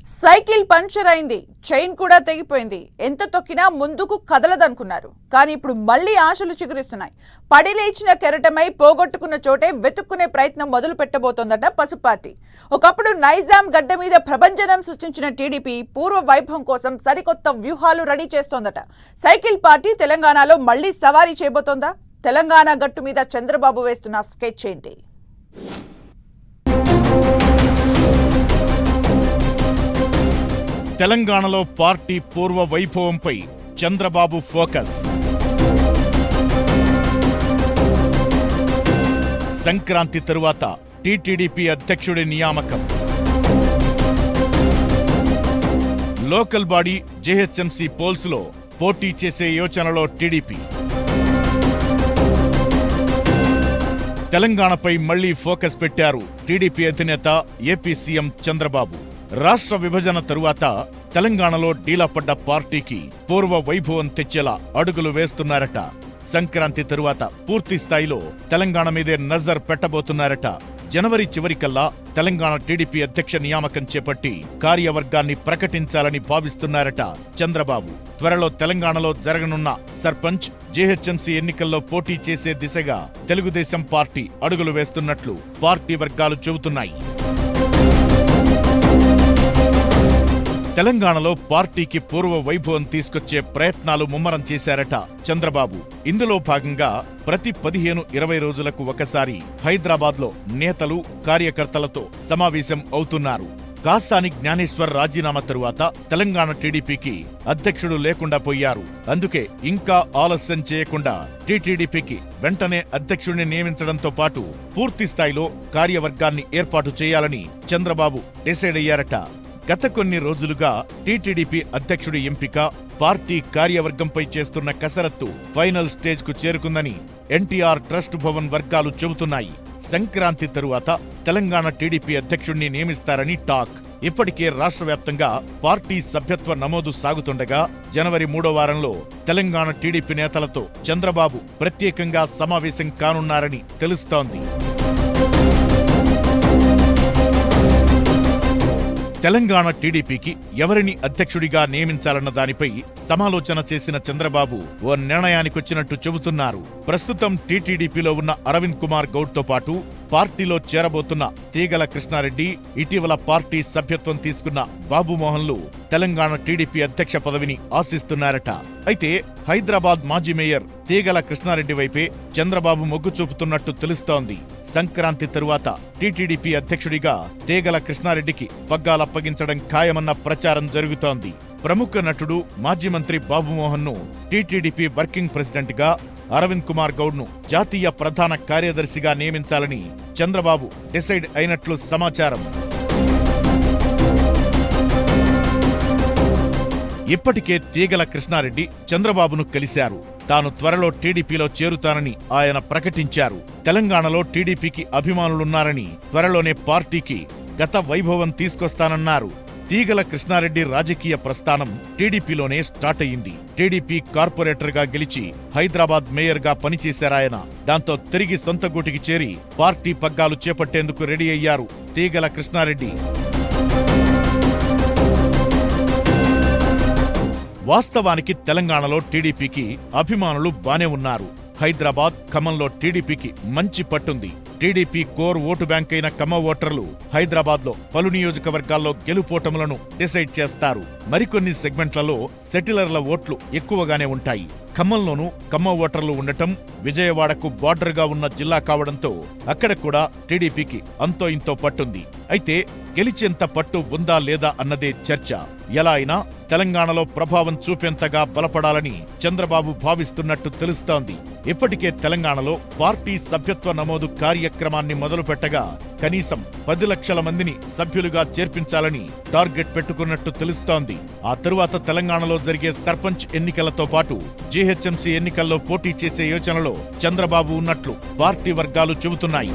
Cycle puncture అయింది, chain కూడా తెగిపోయింది. ఎంత తొక్కినా ముందుకు కదలదనుకున్నారు. కానీ ఇప్పుడు మళ్ళీ ఆశలు చిగురిస్తున్నాయి. పడి లేచిన కెరటమై పోగొట్టుకున్న చోటే వెతుక్కునే ప్రయత్నం మొదలు పెట్టబోతోందట పసుపు పార్టీ. ఒకప్పుడు నైజాం గడ్డ మీద ప్రభంజనం సృష్టించిన టీడీపీ పూర్వ వైభవం కోసం సరికొత్త వ్యూహాలు రెడీ చేస్తోందట. సైకిల్ పార్టీ తెలంగాణలో మళ్లీ సవారీ చేయబోతోందా? తెలంగాణ గట్టు మీద చంద్రబాబు వేస్తున్న స్కెచ్ ఏంటి? తెలంగాణలో పార్టీ పూర్వ వైభవంపై చంద్రబాబు ఫోకస్. సంక్రాంతి తరువాత టీటీడీపీ అధ్యక్షుడి నియామకం. లోకల్ బాడీ జేహెచ్ఎంసీ పోల్స్లో పోటీ చేసే యోచనలో టీడీపీ. తెలంగాణపై మళ్లీ ఫోకస్ పెట్టారు టీడీపీ అధినేత ఏపీ సీఎం చంద్రబాబు. రాష్ట్ర విభజన తరువాత తెలంగాణలో డీలాపడ్డ పార్టీకి పూర్వ వైభవం తెచ్చేలా అడుగులు వేస్తున్నారట. సంక్రాంతి తరువాత పూర్తి స్థాయిలో తెలంగాణ మీదే నజర్ పెట్టబోతున్నారట. జనవరి చివరికల్లా తెలంగాణ టీడీపీ అధ్యక్ష నియామకం చేపట్టి కార్యవర్గాన్ని ప్రకటించాలని భావిస్తున్నారట చంద్రబాబు. త్వరలో తెలంగాణలో జరగనున్న సర్పంచ్, జేహెచ్ఎంసీ ఎన్నికల్లో పోటీ చేసే దిశగా తెలుగుదేశం పార్టీ అడుగులు వేస్తున్నట్లు పార్టీ వర్గాలు చెబుతున్నాయి. తెలంగాణలో పార్టీకి పూర్వ వైభవం తీసుకొచ్చే ప్రయత్నాలు ముమ్మరం చేశారట చంద్రబాబు. ఇందులో భాగంగా ప్రతి 15-20 రోజులకు ఒకసారి హైదరాబాద్లో నేతలు, కార్యకర్తలతో సమావేశం అవుతున్నారు. కాసాని జ్ఞానేశ్వర్ రాజీనామా తరువాత తెలంగాణ టీడీపీకి అధ్యక్షుడు లేకుండా పోయారు. అందుకే ఇంకా ఆలస్యం చేయకుండా టీటీడీపీకి వెంటనే అధ్యక్షుడిని నియమించడంతో పాటు పూర్తి స్థాయిలో కార్యవర్గాన్ని ఏర్పాటు చేయాలని చంద్రబాబు డిసైడ్ అయ్యారట. గత కొన్ని రోజులుగా టీటీడీపీ అధ్యక్షుడి ఎంపిక, పార్టీ కార్యవర్గంపై చేస్తున్న కసరత్తు ఫైనల్ స్టేజ్ కు చేరుకుందని ఎన్టీఆర్ ట్రస్ట్ భవన్ వర్గాలు చెబుతున్నాయి. సంక్రాంతి తరువాత తెలంగాణ టీడీపీ అధ్యక్షుడిని నియమిస్తారని టాక్. ఇప్పటికే రాష్ట్ర వ్యాప్తంగా పార్టీ సభ్యత్వ నమోదు సాగుతుండగా జనవరి 3వ వారంలో తెలంగాణ టీడీపీ నేతలతో చంద్రబాబు ప్రత్యేకంగా సమావేశం కానున్నారని తెలుస్తోంది. తెలంగాణ టీడీపీకి ఎవరిని అధ్యక్షుడిగా నియమించాలన్న దానిపై సమాలోచన చేసిన చంద్రబాబు ఓ నిర్ణయానికొచ్చినట్టు చెబుతున్నారు. ప్రస్తుతం టీటీడీపీలో ఉన్న అరవింద్ కుమార్ గౌడ్తో పాటు పార్టీలో చేరబోతున్న తీగల కృష్ణారెడ్డి, ఇటీవల పార్టీ సభ్యత్వం తీసుకున్న బాబుమోహన్లు తెలంగాణ టీడీపీ అధ్యక్ష పదవిని ఆశిస్తున్నారట. అయితే హైదరాబాద్ మాజీ మేయర్ తీగల కృష్ణారెడ్డి వైపే చంద్రబాబు మొగ్గు చూపుతున్నట్టు తెలుస్తోంది. సంక్రాంతి తరువాత టీటీడీపీ అధ్యక్షుడిగా తీగల కృష్ణారెడ్డికి పగ్గాలప్పగించడం ఖాయమన్న ప్రచారం జరుగుతోంది. ప్రముఖ నటుడు, మాజీ మంత్రి బాబుమోహన్ ను టీటీడీపీ వర్కింగ్ ప్రెసిడెంట్ గా, అరవింద్ కుమార్ గౌడ్ ను జాతీయ ప్రధాన కార్యదర్శిగా నియమించాలని చంద్రబాబు డిసైడ్ అయినట్లు సమాచారం. ఇప్పటికే తీగల కృష్ణారెడ్డి చంద్రబాబును కలిశారు. తాను త్వరలో టీడీపీలో చేరుతానని ఆయన ప్రకటించారు. తెలంగాణలో టీడీపీకి అభిమానులున్నారని, త్వరలోనే పార్టీకి గత వైభవం తీసుకొస్తానన్నారు. తీగల కృష్ణారెడ్డి రాజకీయ ప్రస్థానం టీడీపీలోనే స్టార్ట్ అయ్యింది. టీడీపీ కార్పొరేటర్ గా గెలిచి హైదరాబాద్ మేయర్ గా పనిచేశారాయన. దాంతో తిరిగి సొంత గూటికి చేరి పార్టీ పగ్గాలు చేపట్టేందుకు రెడీ అయ్యారు తీగల కృష్ణారెడ్డి. వాస్తవానికి తెలంగాణలో టీడీపీకి అభిమానులు బానే ఉన్నారు. హైదరాబాద్, ఖమ్మంలో టీడీపీకి మంచి పట్టుంది. టీడీపీ కోర్ ఓటు బ్యాంక్ అయిన ఖమ్మం ఓటర్లు హైదరాబాద్లో పలు నియోజకవర్గాల్లో గెలుపోటములను డిసైడ్ చేస్తారు. మరికొన్ని సెగ్మెంట్లలో సెటిలర్ల ఓట్లు ఎక్కువగానే ఉంటాయి. ఖమ్మంలోనూ ఖమ్మం ఓటర్లు ఉండటం, విజయవాడకు బార్డర్గా ఉన్న జిల్లా కావడంతో అక్కడ కూడా టీడీపీకి అంతో ఇంతో పట్టుంది. అయితే గెలిచేంత పట్టు ఉందా లేదా అన్నదే చర్చ. ఎలా అయినా తెలంగాణలో ప్రభావం చూపేంతగా బలపడాలని చంద్రబాబు భావిస్తున్నట్టు తెలుస్తోంది. ఇప్పటికే తెలంగాణలో పార్టీ సభ్యత్వ నమోదు కార్యక్రమాన్ని మొదలుపెట్టగా కనీసం 10 లక్షల మందిని సభ్యులుగా చేర్పించాలని టార్గెట్ పెట్టుకున్నట్టు తెలుస్తోంది. ఆ తరువాత తెలంగాణలో జరిగే సర్పంచ్ ఎన్నికలతో పాటు జేహెచ్ఎంసీ ఎన్నికల్లో పోటీ చేసే యోచనలో చంద్రబాబు ఉన్నట్లు పార్టీ వర్గాలు చెబుతున్నాయి.